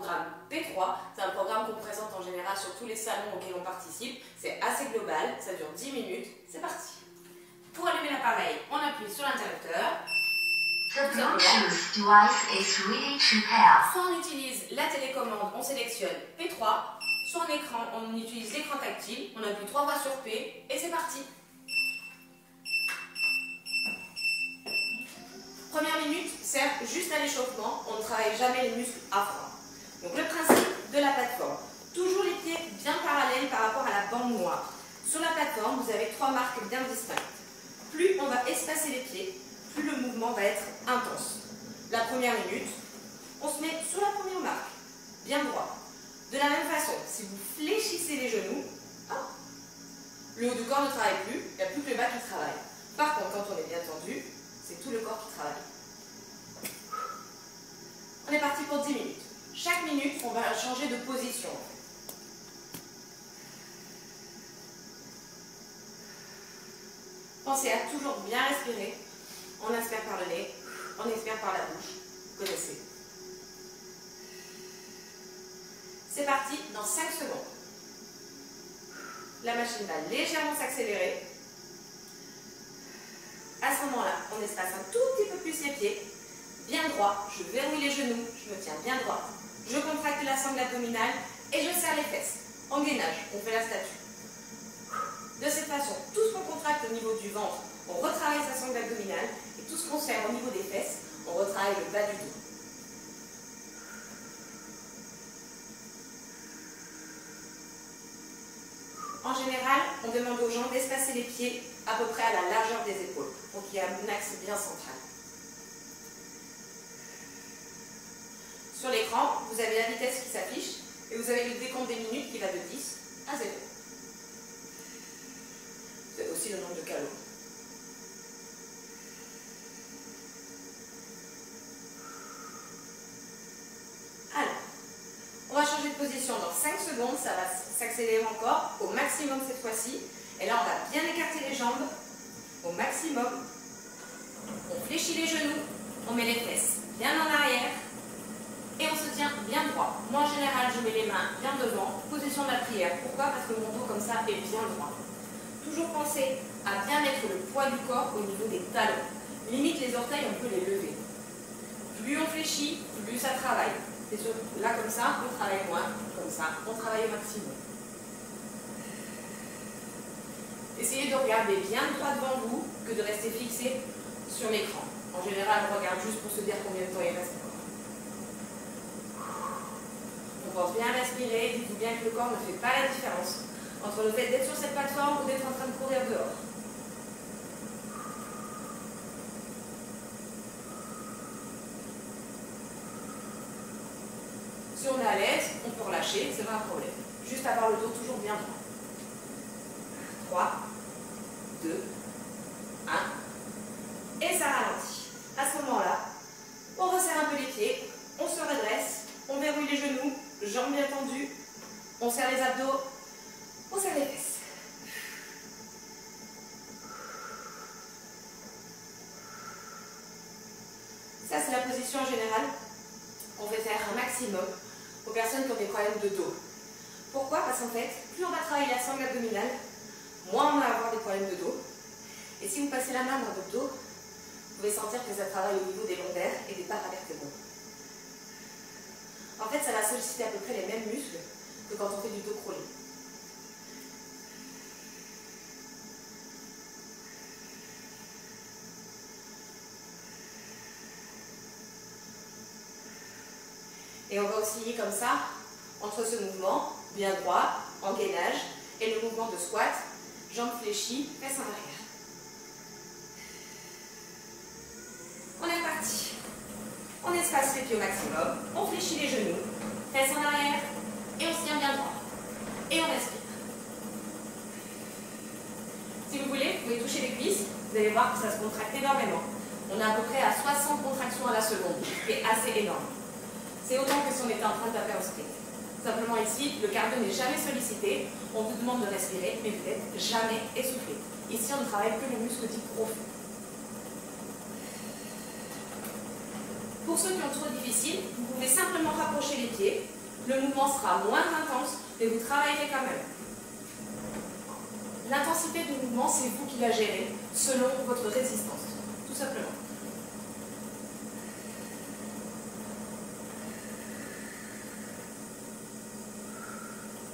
programme P3. C'est un programme qu'on présente en général sur tous les salons auxquels on participe. C'est assez global, ça dure 10 minutes. C'est parti. Pour allumer l'appareil, on appuie sur l'interrupteur. The Bluetooth device is ready to pair. Soit on utilise la télécommande, on sélectionne P3. Soit en écran, on utilise l'écran tactile. On appuie 3 fois sur P et c'est parti. Première minute sert juste à l'échauffement, on ne travaille jamais les muscles à froid. Donc le principe de la plateforme, toujours les pieds bien parallèles par rapport à la bande noire. Sur la plateforme, vous avez 3 marques bien distinctes. Plus on va espacer les pieds, plus le mouvement va être intense. La première minute, on se met sur la première marque, bien droit. De la même façon, si vous fléchissez les genoux, le haut du corps ne travaille plus, il n'y a plus que le bas qui travaille. Par contre, quand on est bien tendu, c'est tout le corps qui travaille. On est parti pour 10 minutes. Chaque minute, on va changer de position. Pensez à toujours bien respirer. On inspire par le nez, on expire par la bouche. Vous connaissez. C'est parti dans 5 secondes. La machine va légèrement s'accélérer. À ce moment-là, on espace un tout petit peu plus les pieds, bien droit, je verrouille les genoux, je me tiens bien droit, je contracte la sangle abdominale et je serre les fesses. En gainage, on fait la statue. De cette façon, tout ce qu'on contracte au niveau du ventre, on retravaille sa sangle abdominale et tout ce qu'on serre au niveau des fesses, on retravaille le bas du dos. En général, on demande aux gens d'espacer les pieds à peu près à la largeur des épaules. Donc il y a un axe bien central. Sur l'écran, vous avez la vitesse qui s'affiche et vous avez le décompte des minutes qui va de 10 à 0. Vous avez aussi le nombre de calories. Alors, on va changer de position dans 5 secondes, ça va s'accélérer encore au maximum cette fois-ci. Et là, on va bien écarter les jambes au maximum. On fléchit les genoux, on met les fesses bien en arrière et on se tient bien droit. Moi, en général, je mets les mains bien devant, position de la prière. Pourquoi? Parce que mon dos, comme ça, est bien droit. Toujours penser à bien mettre le poids du corps au niveau des talons. Limite, les orteils, on peut les lever. Plus on fléchit, plus ça travaille. C'est sûr, là, comme ça, on travaille moins. Comme ça, on travaille au maximum. Essayez de regarder bien droit devant vous que de rester fixé sur l'écran. En général, on regarde juste pour se dire combien de temps il reste encore. On pense bien respirer, dites-vous bien que le corps ne fait pas la différence entre le fait d'être sur cette plateforme ou d'être en train de courir dehors. Si on est à l'aise, on peut relâcher, c'est pas un problème. Juste avoir le dos toujours bien droit. 3, 2, 1. Et ça ralentit. À ce moment-là, on resserre un peu les pieds, on se redresse, on verrouille les genoux, jambes bien tendues, on serre les abdos, on serre les fesses. Ça, c'est la position générale qu'on fait faire un maximum aux personnes qui ont des problèmes de dos. Pourquoi? Parce qu'en fait, plus on va travailler la sangle abdominale, moins on va avoir des problèmes de dos. Et si vous passez la main dans votre dos, vous pouvez sentir que ça travaille au niveau des lombaires et des paravertébraux. En fait, ça va solliciter à peu près les mêmes muscles que quand on fait du dos crawlé. Et on va osciller comme ça entre ce mouvement, bien droit, en gainage, et le mouvement de squat, jambes fléchies, fesses en arrière. On est reparti. On espace les pieds au maximum, on fléchit les genoux, fesses en arrière, et on se tient bien droit. Et on respire. Si vous voulez, vous pouvez toucher les cuisses, vous allez voir que ça se contracte énormément. On est à peu près à 60 contractions à la seconde, ce qui est assez énorme. C'est autant que si on était en train de taper en sprint. Simplement ici, le cardio n'est jamais sollicité, on vous demande de respirer, mais vous n'êtes jamais essoufflé. Ici, on ne travaille que le muscle dit profond. Pour ceux qui ont trop difficile, vous pouvez simplement rapprocher les pieds, Le mouvement sera moins intense, mais vous travaillerez quand même. L'intensité du mouvement, c'est vous qui la gérez selon votre résistance, tout simplement.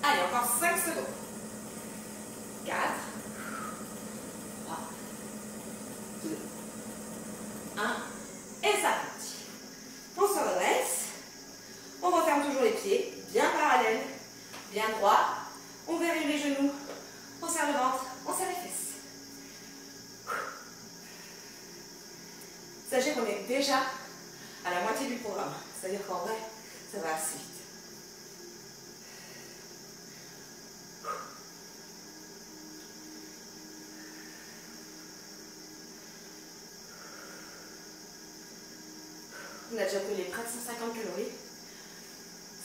Allez, encore 5 secondes. 4, 3, 2, 1, et ça repartit. On se redresse, on referme toujours les pieds, bien parallèles, bien droit, on verrouille les genoux, on serre le ventre, on serre les fesses. Sachez qu'on est déjà à la moitié du programme, c'est-à-dire qu'en vrai, ça va assez vite. On a déjà brûlé près de 150 calories.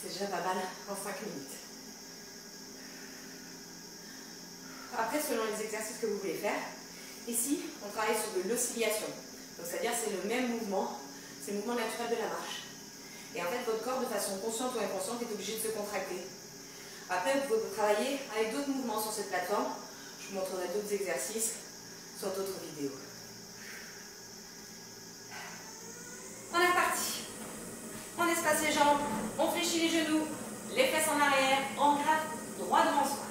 C'est déjà pas mal en 5 minutes. Après, selon les exercices que vous voulez faire, ici, on travaille sur de l'oscillation. Donc, c'est-à-dire c'est le même mouvement, c'est le mouvement naturel de la marche. Et en fait, votre corps, de façon consciente ou inconsciente, est obligé de se contracter. Après, vous pouvez travailler avec d'autres mouvements sur cette plateforme. Je vous montrerai d'autres exercices sur d'autres vidéos. On est reparti. On espace les jambes, on fléchit les genoux, les fesses en arrière, on gratte droit devant soi.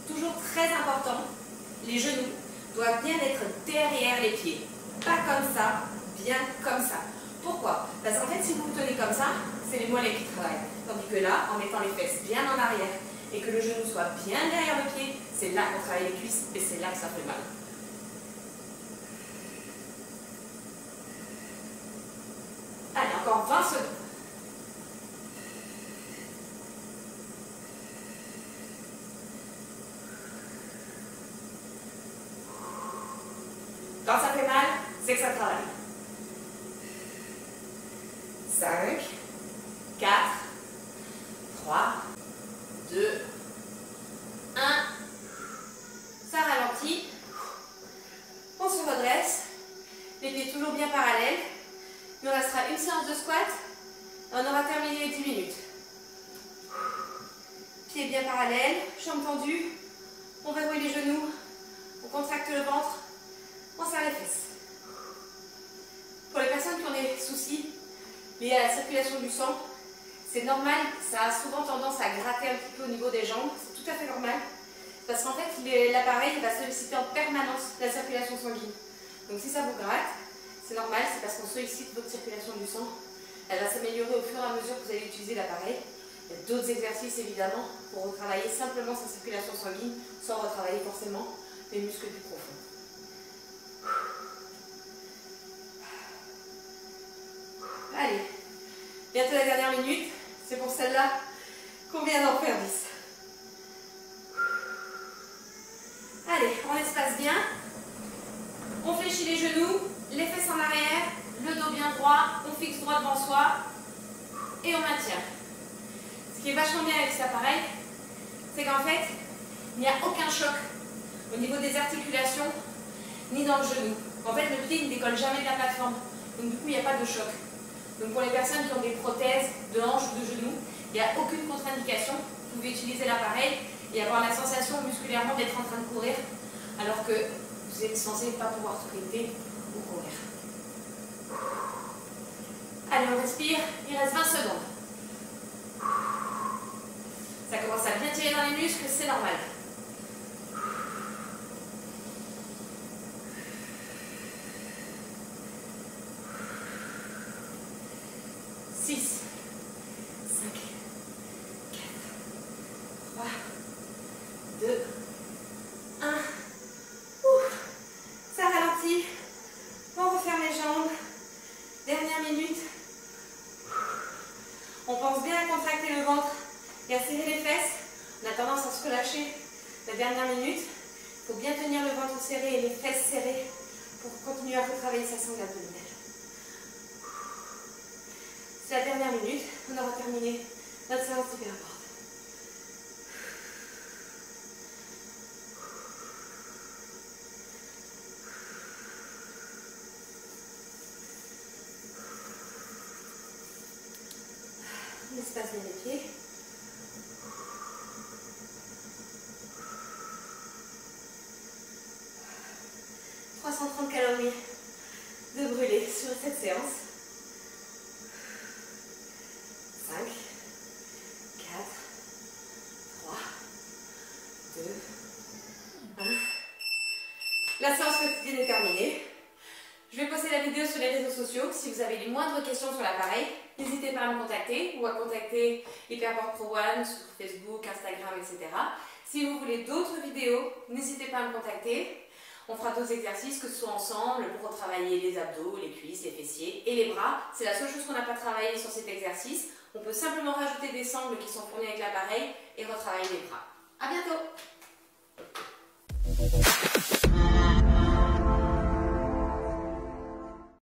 Toujours très important, les genoux doivent bien être derrière les pieds. Pas comme ça, bien comme ça. Pourquoi? Parce qu'en fait, si vous vous tenez comme ça, c'est les mollets qui travaillent. Tandis que là, en mettant les fesses bien en arrière et que le genou soit bien derrière le pied, c'est là qu'on travaille les cuisses et c'est là que ça fait mal. Allez, encore 20 secondes. Quand ça fait mal, c'est que ça travaille. 5, 4, 3, 2, 1. Ça ralentit. On se redresse. Les pieds toujours bien parallèles. Il nous restera une séance de squat. Et on aura terminé les 10 minutes. Pieds bien parallèles, jambes tendues. On verrouille les genoux. On contracte le ventre. On serre les fesses. Pour les personnes qui ont des soucis liés à la circulation du sang, c'est normal, ça a souvent tendance à gratter un petit peu au niveau des jambes, c'est tout à fait normal, parce qu'en fait l'appareil va solliciter en permanence la circulation sanguine. Donc si ça vous gratte, c'est normal, c'est parce qu'on sollicite votre circulation du sang. Elle va s'améliorer au fur et à mesure que vous allez utiliser l'appareil. Il y a d'autres exercices évidemment pour retravailler simplement sa circulation sanguine sans retravailler forcément les muscles du profond. Allez, bientôt la dernière minute, c'est pour celle-là qu'on vient d'en faire 10. Allez, on espace bien, on fléchit les genoux, les fesses en arrière, le dos bien droit, on fixe droit devant soi et on maintient. Ce qui est vachement bien avec cet appareil, c'est qu'en fait, il n'y a aucun choc au niveau des articulations ni dans le genou. En fait, le pied ne décolle jamais de la plateforme, donc du coup, il n'y a pas de choc. Donc pour les personnes qui ont des prothèses de hanche ou de genou, il n'y a aucune contre-indication. Vous pouvez utiliser l'appareil et avoir la sensation musculairement d'être en train de courir, alors que vous êtes censé ne pas pouvoir sprinter ou courir. Allez, on respire, il reste 20 secondes. Ça commence à bien tirer dans les muscles, c'est normal. 6, 5, 4, 3, 2, 1. Ouf. Ça ralentit. On referme les jambes. Dernière minute. On pense bien à contracter le ventre et à serrer les fesses. On a tendance à se relâcher la dernière minute. Il faut bien tenir le ventre serré et les fesses serrées pour continuer à retravailler sa sangle abdominale. C'est la dernière minute, on aura terminé notre séance de péraporte. passe bien les pieds. « 330 calories de brûler sur cette séance. 5, 4, 3, 2, 1. La séance quotidienne est terminée. Je vais poster la vidéo sur les réseaux sociaux. Si vous avez les moindres questions sur l'appareil, n'hésitez pas à me contacter ou à contacter Hyperboard Pro One sur Facebook, Instagram, etc. Si vous voulez d'autres vidéos, n'hésitez pas à me contacter. On fera d'autres exercices, que ce soit ensemble, pour retravailler les abdos, les cuisses, les fessiers et les bras. C'est la seule chose qu'on n'a pas travaillé sur cet exercice. On peut simplement rajouter des sangles qui sont fournis avec l'appareil et retravailler les bras. A bientôt!